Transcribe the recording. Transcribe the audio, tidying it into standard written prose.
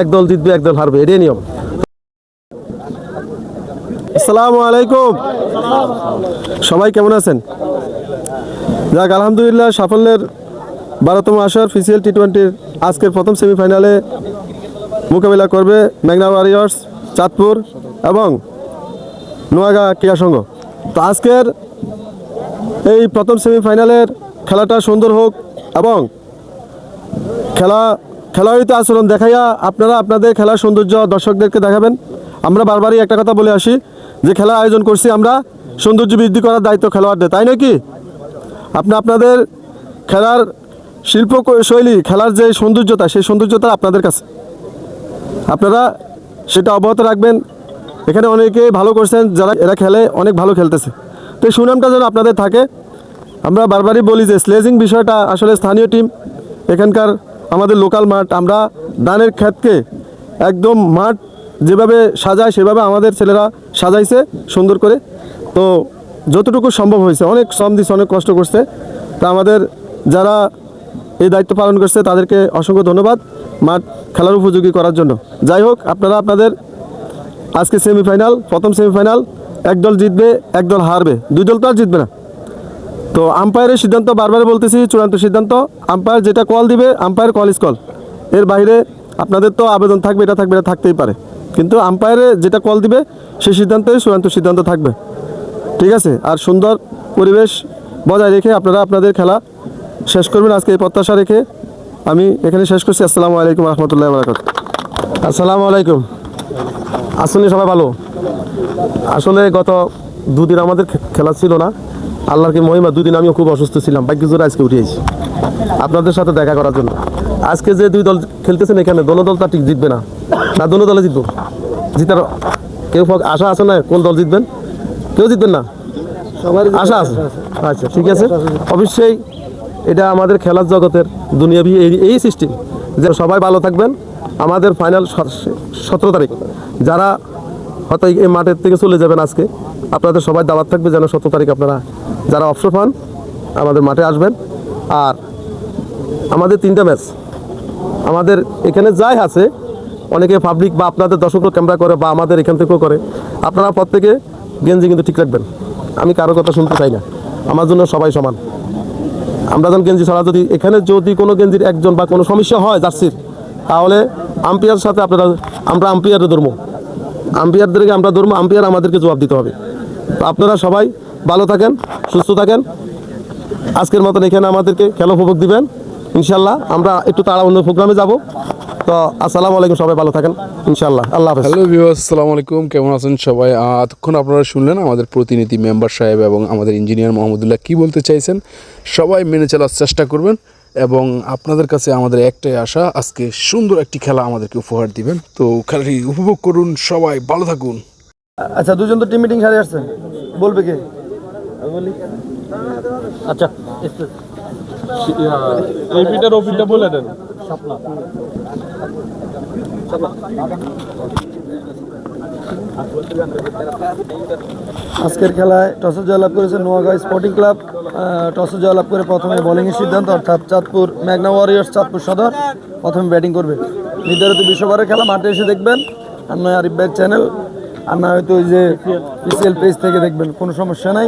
একদল জিতবে একদল হারবে, এটাই নিয়ম। আসসালামু আলাইকুম, সবাই কেমন আছেন? যাক আলহামদুলিল্লাহ, সাফল্যের 12তম আসর পিসিএল টি20-র আজকের প্রথম সেমিফাইনালে মোকাবিলা করবে মেঘনা ওয়ারিয়র্স চাঁদপুর এবং নোয়াগাঁ ক্রীড়া সংঘ। তো আজকের এই প্রথম সেমিফাইনালের খেলাটা সুন্দর হোক এবং খেলোয়াড়িতে আচরণ দেখাইয়া আপনারা আপনাদের খেলার সৌন্দর্য দর্শকদেরকে দেখাবেন। আমরা বারবারই একটা কথা বলে আসি যে খেলা আয়োজন করছি আমরা সৌন্দর্য বৃদ্ধি করার দায়িত্ব খেলোয়াড়দের, তাই নয় কি? আপনাদের খেলার শিল্পশৈলী, খেলার যে সৌন্দর্যতা, সেই সৌন্দর্যতা আপনাদের কাছে, আপনারা সেটা অব্যাহত রাখবেন। এখানে অনেকে ভালো করছেন, যারা এরা খেলে অনেক ভালো খেলতেছে, তো এই সুনামটা যেন আপনাদের থাকে। আমরা বারবারই বলি যে স্লেজিং বিষয়টা আসলে স্থানীয় টিম, এখানকার আমাদের লোকাল মাঠ, আমরা ধানের ক্ষেতকে একদম মাঠ যেভাবে সাজায় সেভাবে আমাদের ছেলেরা সাজাইছে সুন্দর করে। তো যতটুকু সম্ভব হয়েছে, অনেক শ্রম দিচ্ছে, অনেক কষ্ট করছে। তা আমাদের যারা এই দায়িত্ব পালন করছে তাদেরকে অসংখ্য ধন্যবাদ মাঠ খেলার উপযোগী করার জন্য। যাই হোক, আপনারা আপনাদের আজকে সেমিফাইনাল, প্রথম সেমিফাইনাল, একদল জিতবে একদল হারবে, দুই দল তো আর জিতবে না। তো আম্পায়ারের সিদ্ধান্ত, বারবার বলতেছি, চূড়ান্ত সিদ্ধান্ত। আম্পায়ার যেটা কল দিবে, আম্পায়ার কল ইজ কল। এর বাইরে আপনাদের তো আবেদন থাকবে, এটা থাকবে, এটা থাকতেই পারে, কিন্তু আম্পায়ারে যেটা কল দিবে সেই সিদ্ধান্তই চূড়ান্ত সিদ্ধান্ত থাকবে, ঠিক আছে? আর সুন্দর পরিবেশ বজায় রেখে আপনারা আপনাদের খেলা শেষ করবেন, আজকে এই প্রত্যাশা রেখে আমি এখানে শেষ করছি। আসসালামু আলাইকুম রহমতুল্লাহ বারাকাতুহু। আসসালামু আলাইকুম। আসলে সবাই ভালো। আসলে গত দুদিন আমাদের খেলা ছিল না, আল্লাহর কি মহিমা, দুদিন আমিও খুব অসুস্থ ছিলাম, ভাগ্য জোরে আজকে উঠেছি আপনাদের সাথে দেখা করার জন্য। আজকে যে দুই দল খেলতেছেন এখানে, দোনো দল তা ঠিক জিতবে না, না দোনো দলে জিতবো, জিতার কেউ আশা আছে না? কোন দল জিতবেন? কেউ জিতবেন না, আশা আছে? আচ্ছা, ঠিক আছে। অবশ্যই এটা আমাদের খেলার জগতের দুনিয়াবি এই সিস্টেম যে সবাই ভালো থাকবেন। আমাদের ফাইনাল 17 তারিখ, যারা হয়তো এই মাঠের থেকে চলে যাবেন আজকে, আপনাদের সবাই দাওয়াত থাকবে যেন 17 তারিখ আপনারা যারা অবসর পান আমাদের মাঠে আসবেন। আর আমাদের 3টা ম্যাচ আমাদের এখানে যাই আছে, অনেকে পাবলিক বা আপনাদের দর্শকরা ক্যামেরা করে বা আমাদের এখান থেকেও করে, আপনারা প্রত্যেকে গেঞ্জি কিন্তু ঠিক রাখবেন। আমি কারো কথা শুনতে চাই না, আমার জন্য সবাই সমান। আমরা যখন গেঞ্জি ছাড়া যদি এখানে যদি কোনো গেঞ্জির একজন বা কোনো সমস্যা হয় জার্সির, তাহলে আম্পায়ারের সাথে আমরা আম্পায়ারে ধরবো, আম্পায়ারদেরকে আমরা ধরবো, আম্পায়ার আমাদেরকে জবাব দিতে হবে। তো আপনারা সবাই ভালো থাকেন, সুস্থ থাকেন। আজকের মতন এখানে আমাদেরকে খেলা উপভোগ দিবেন ইনশাল্লাহ। আমরা একটু তাড়া অন্য প্রোগ্রামে যাব। তো আসসালামু আলাইকুম, সবাই ভালো থাকেন ইনশাল্লাহ। আল্লাহ হাফেজ। হ্যালো ভিউয়ার্স, আসসালামু আলাইকুম, কেমন আছেন সবাই? এতক্ষণ আপনারা শুনলেন আমাদের প্রতিনিধি মেম্বার সাহেব এবং আমাদের ইঞ্জিনিয়ার মোহাম্মদুল্লাহ কী বলতে চাইছেন। সবাই মেনে চলার চেষ্টা করবেন এবং আপনাদের কাছে আমাদের একটাই আশা, আজকে সুন্দর একটি খেলা আমাদেরকে উপহার দিবেন। তো খেলাটি উপভোগ করুন, সবাই ভালো থাকুন। আচ্ছা, দুজন তো টিম মিটিং সারে আসছেন, বলবে কে? আচ্ছা, এই পিটার ও পিটা বলে দেন। আজকের খেলায় টসে জয়লাভ করেছে নোয়াগাঁ স্পোর্টিং ক্লাব। টসে জয়লাভ করে প্রথমে বোলিংয়ের সিদ্ধান্ত, অর্থাৎ চাঁদপুর মেঘনা ওয়ারিয়র্স চাঁদপুর সদর প্রথমে ব্যাটিং করবে। নির্ধারিত 20 ওভারের খেলা, মাঠে এসে দেখবেন, আর নয় আরিফ ভাইয়ের চ্যানেল, আর না হয়তো ওই যে পিসিএল পেজ থেকে দেখবেন, কোনো সমস্যা নাই।